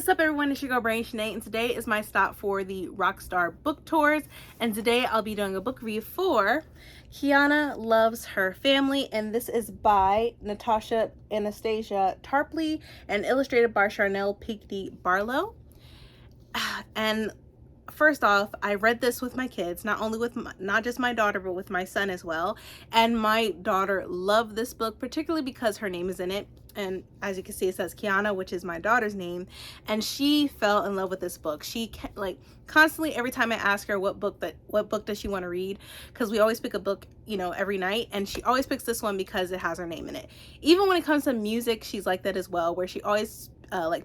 What's up, everyone? It's your girl Brain Sinead, and today is my stop for the Rockstar book tours. And today I'll be doing a book review for Keyana Loves Her Family, and this is by Natasha Anastasia Tarpley and illustrated by Charnel Pinckney Barlow. And first off, I read this with my kids, not just my daughter, but with my son as well. And my daughter loved this book, particularly because her name is in it. And as you can see, it says Keyana, which is my daughter's name. And she fell in love with this book. She constantly, every time I ask her what book does she want to read, because we always pick a book, every night, and she always picks this one because it has her name in it. Even when it comes to music, she's like that as well, where she always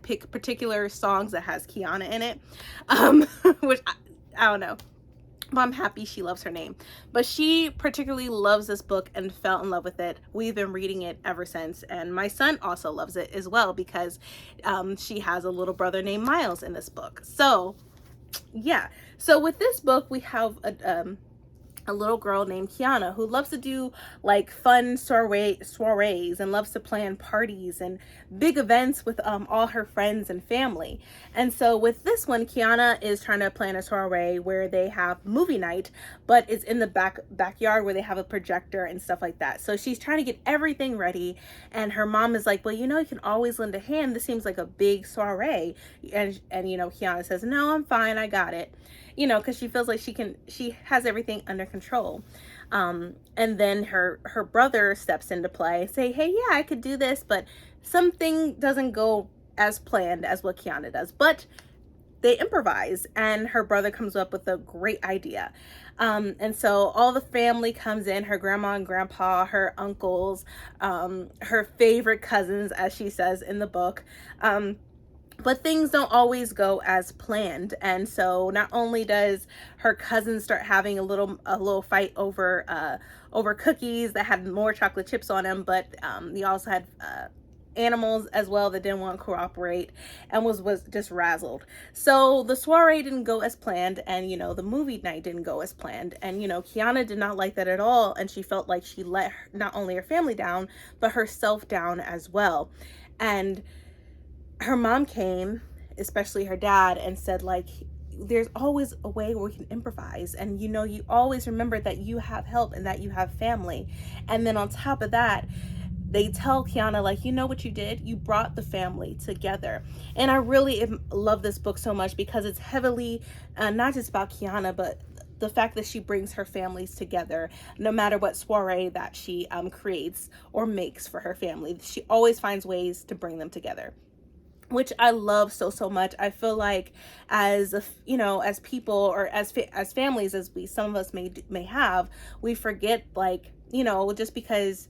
pick particular songs that has Keyana in it, which I don't know, but I'm happy she loves her name. But she particularly loves this book and fell in love with it. We've been reading it ever since, and my son also loves it as well because she has a little brother named Miles in this book. So yeah, so with this book we have a little girl named Keyana who loves to do fun soirees and loves to plan parties and big events with all her friends and family. And so with this one, Keyana is trying to plan a soiree where they have movie night, but it's in the backyard where they have a projector and stuff like that. So she's trying to get everything ready, and her mom is like, well, you can always lend a hand. This seems like a big soiree. And Keyana says, no, I'm fine, I got it. Because she feels like she has everything under control. And then her brother steps into play, say, hey, yeah, I could do this, but something doesn't go as planned as what Keyana does. But they improvise, and her brother comes up with a great idea. And so all the family comes in, her grandma and grandpa, her uncles, her favorite cousins, as she says in the book. But things don't always go as planned, and so not only does her cousin start having a little fight over cookies that had more chocolate chips on them, but they also had animals as well that didn't want to cooperate and was just razzled. So the soiree didn't go as planned, and the movie night didn't go as planned, and Keyana did not like that at all, and she felt like she let not only her family down but herself down as well. And her mom came, especially her dad, and said, there's always a way where we can improvise, and you always remember that you have help and that you have family. And then on top of that, they tell Keyana, you know what you did? You brought the family together. And I really love this book so much because it's heavily not just about Keyana, but the fact that she brings her families together no matter what soiree that she creates or makes for her family. She always finds ways to bring them together, which I love so much. I feel like as people, or as families, as some of us may have, we forget, just because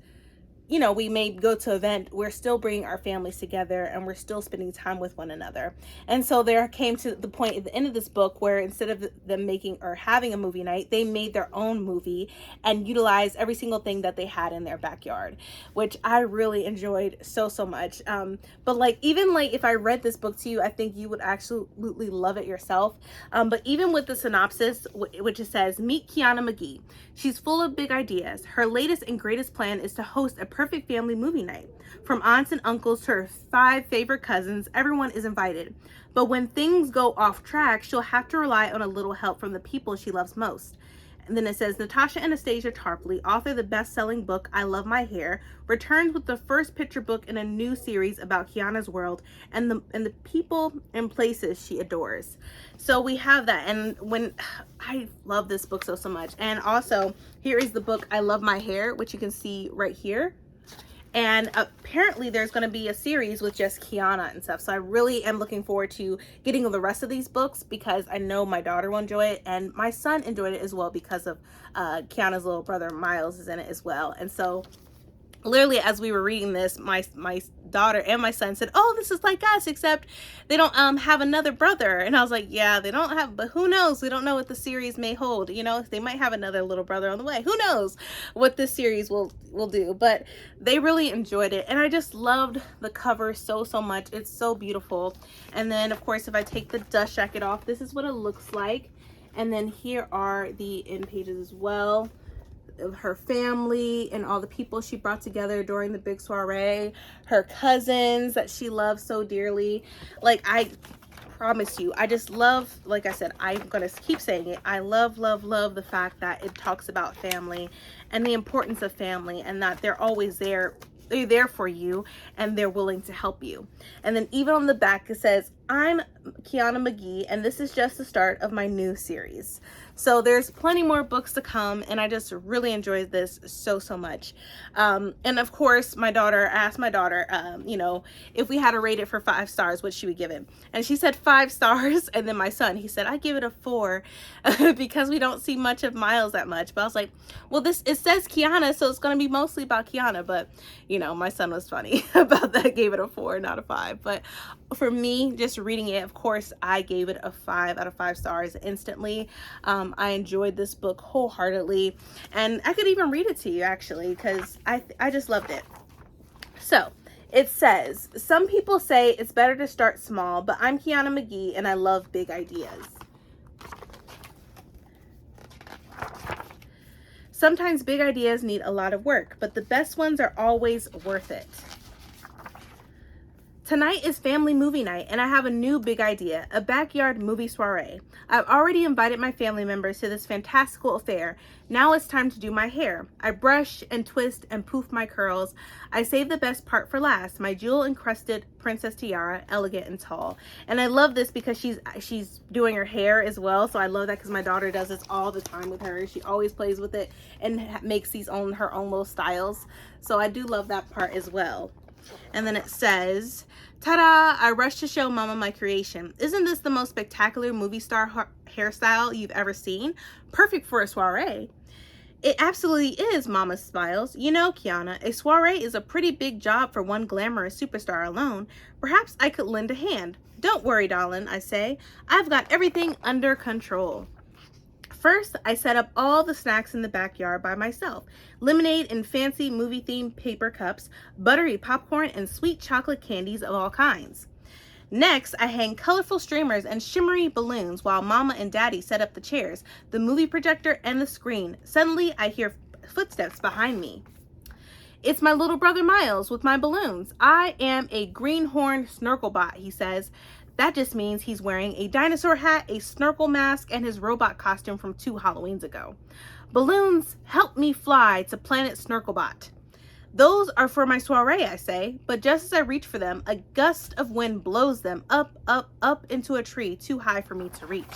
we may go to an event, we're still bringing our families together and we're still spending time with one another. And so there came to the point at the end of this book where instead of them making or having a movie night, they made their own movie and utilized every single thing that they had in their backyard, which I really enjoyed so much. But even if I read this book to you, I think you would absolutely love it yourself. But even with the synopsis, which it says, meet Keyana McGee. She's full of big ideas. Her latest and greatest plan is to host a perfect family movie night. From aunts and uncles to her 5 favorite cousins, everyone is invited. But when things go off track, she'll have to rely on a little help from the people she loves most. And then it says, Natasha Anastasia Tarpley, author of the best-selling book I Love My Hair, returns with the first picture book in a new series about Keyana's world and the people and places she adores. So we have that, and when I love this book so much. And also, here is the book I Love My Hair, which you can see right here. And apparently there's going to be a series with just Keyana and stuff. So I really am looking forward to getting the rest of these books because I know my daughter will enjoy it. And my son enjoyed it as well because of Keyana's little brother Miles is in it as well. And so literally as we were reading this, my daughter and my son said, oh, this is like us, except they don't have another brother. And I was like, yeah, they don't have, but who knows? We don't know what the series may hold. They might have another little brother on the way. Who knows what this series will do? But they really enjoyed it, and I just loved the cover so much. It's so beautiful. And then of course, if I take the dust jacket off, this is what it looks like. And then here are the end pages as well. of her family and all the people she brought together during the big soiree, her cousins that she loves so dearly. Like, promise you, I just love, like I said, I'm gonna keep saying it, I love the fact that it talks about family and the importance of family, and that they're always there. They're there for you, and they're willing to help you. And then even on the back it says, I'm Keyana McGee, and this is just the start of my new series. So there's plenty more books to come, and I just really enjoyed this so much. And of course, I asked my daughter, you know, if we had to rate it for 5 stars, what she would give it. And she said 5 stars. And then my son, he said, I give it a 4 because we don't see much of Miles that much. But I was like, well, it says Keyana, so it's going to be mostly about Keyana. But, you know, my son was funny about that, gave it a 4, not a 5. But for me, just reading it, of course, I gave it a 5 out of 5 stars instantly. I enjoyed this book wholeheartedly, and I could even read it to you actually, because I just loved it. So it says, some people say it's better to start small, but I'm Keyana McGee and I love big ideas. Sometimes big ideas need a lot of work, but the best ones are always worth it. Tonight is family movie night, and I have a new big idea, a backyard movie soiree. I've already invited my family members to this fantastical affair. Now it's time to do my hair. I brush and twist and poof my curls. I save the best part for last, my jewel-encrusted princess tiara, elegant and tall. And I love this because she's doing her hair as well, so I love that because my daughter does this all the time with her. She always plays with it and makes her own little styles. So I do love that part as well. And then it says, ta-da! I rushed to show Mama my creation. Isn't this the most spectacular movie star hairstyle you've ever seen? Perfect for a soiree. It absolutely is, Mama smiles. You know, Keyana, a soiree is a pretty big job for one glamorous superstar alone. Perhaps I could lend a hand. Don't worry, darling, I say. I've got everything under control. First, I set up all the snacks in the backyard by myself. Lemonade in fancy movie-themed paper cups, buttery popcorn, and sweet chocolate candies of all kinds. Next, I hang colorful streamers and shimmery balloons while Mama and Daddy set up the chairs, the movie projector, and the screen. Suddenly, I hear footsteps behind me. It's my little brother Miles with my balloons. I am a greenhorn snorkelbot, he says. That just means he's wearing a dinosaur hat, a snorkel mask, and his robot costume from 2 Halloweens ago. Balloons, help me fly to planet Snorkelbot. Those are for my soiree, I say, but just as I reach for them, a gust of wind blows them up into a tree too high for me to reach.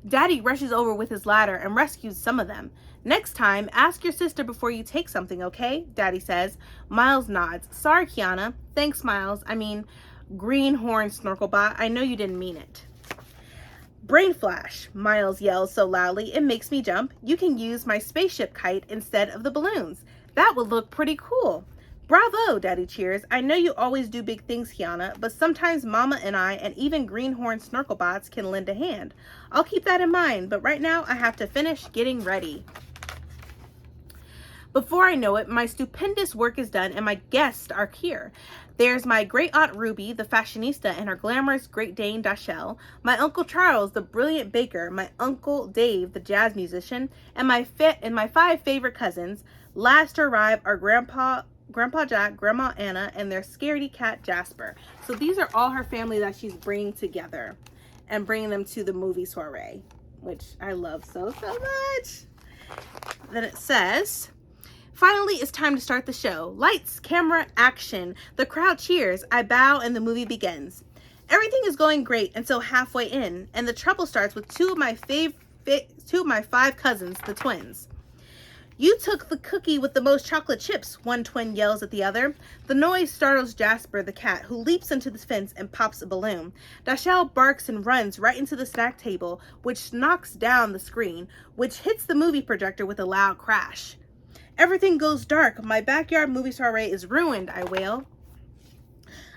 Daddy rushes over with his ladder and rescues some of them. Next time, ask your sister before you take something, okay? Daddy says. Miles nods. Sorry, Keyana. Thanks, Miles. I mean, greenhorn snorkelbot. I know you didn't mean it. Brain flash, Miles yells so loudly it makes me jump. You can use my spaceship kite instead of the balloons. That would look pretty cool. Bravo, Daddy cheers. I know you always do big things, Keyana, but sometimes Mama and I and even greenhorn snorkelbots can lend a hand. I'll keep that in mind, but right now I have to finish getting ready. Before I know it, my stupendous work is done and my guests are here. There's my great aunt Ruby, the fashionista, and her glamorous Great Dane Dachelle, my Uncle Charles, the brilliant baker, my Uncle Dave, the jazz musician, and my 5 favorite cousins. Last to arrive are Grandpa Jack, Grandma Anna, and their scaredy cat Jasper. So these are all her family that she's bringing together and bringing them to the movie soiree, which I love so much. Then it says, finally, it's time to start the show. Lights, camera, action. The crowd cheers. I bow and the movie begins. Everything is going great until halfway in, and the trouble starts with 2 of my 5 cousins, the twins. You took the cookie with the most chocolate chips, one twin yells at the other. The noise startles Jasper the cat, who leaps into the fence and pops a balloon. Dachelle barks and runs right into the snack table, which knocks down the screen, which hits the movie projector with a loud crash. Everything goes dark. My backyard movie soiree is ruined, I wail.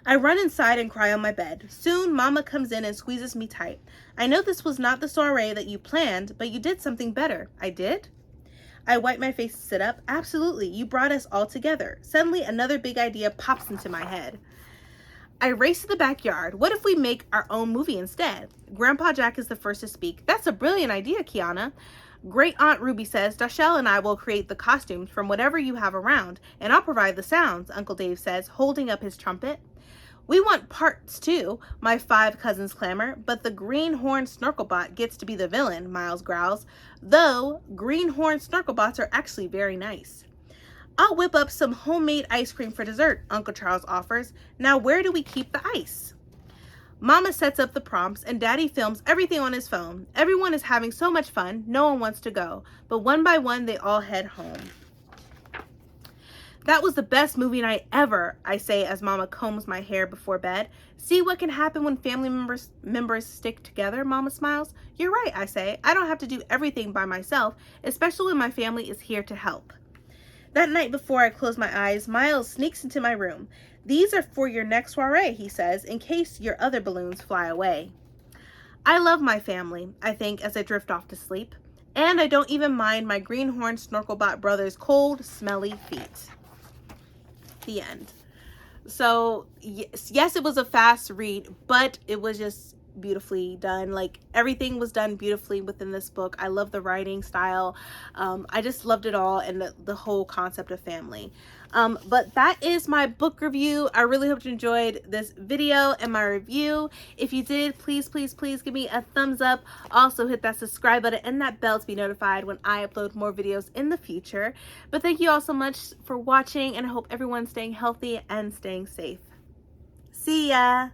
I run inside and cry on my bed. Soon, Mama comes in and squeezes me tight. I know this was not the soiree that you planned, but you did something better. I did? I wipe my face and sit up. Absolutely, you brought us all together. Suddenly, another big idea pops into my head. I race to the backyard. What if we make our own movie instead? Grandpa Jack is the first to speak. That's a brilliant idea, Keyana. Great Aunt Ruby says, Dachelle and I will create the costumes from whatever you have around, and I'll provide the sounds, Uncle Dave says, holding up his trumpet. We want parts too, my 5 cousins clamor, but the greenhorn snorkelbot gets to be the villain, Miles growls, though greenhorn snorkelbots are actually very nice. I'll whip up some homemade ice cream for dessert, Uncle Charles offers. Now where do we keep the ice? Mama sets up the prompts and Daddy films everything on his phone. Everyone is having so much fun, no one wants to go, but one by one they all head home. That was the best movie night ever, I say as Mama combs my hair before bed. See what can happen when family members stick together, Mama smiles. You're right, I say. I don't have to do everything by myself, especially when my family is here to help. That night before I close my eyes, Miles sneaks into my room. These are for your next soiree, he says, in case your other balloons fly away. I love my family, I think, as I drift off to sleep. And I don't even mind my greenhorn snorkelbot brother's cold, smelly feet. The end. So yes, it was a fast read, but it was just beautifully done. Like, everything was done beautifully within this book. I love the writing style. I just loved it all, and the whole concept of family. But that is my book review. I really hope you enjoyed this video and my review. If you did, please give me a thumbs up. Also hit that subscribe button and that bell to be notified when I upload more videos in the future. But thank you all so much for watching, and I hope everyone's staying healthy and staying safe. See ya!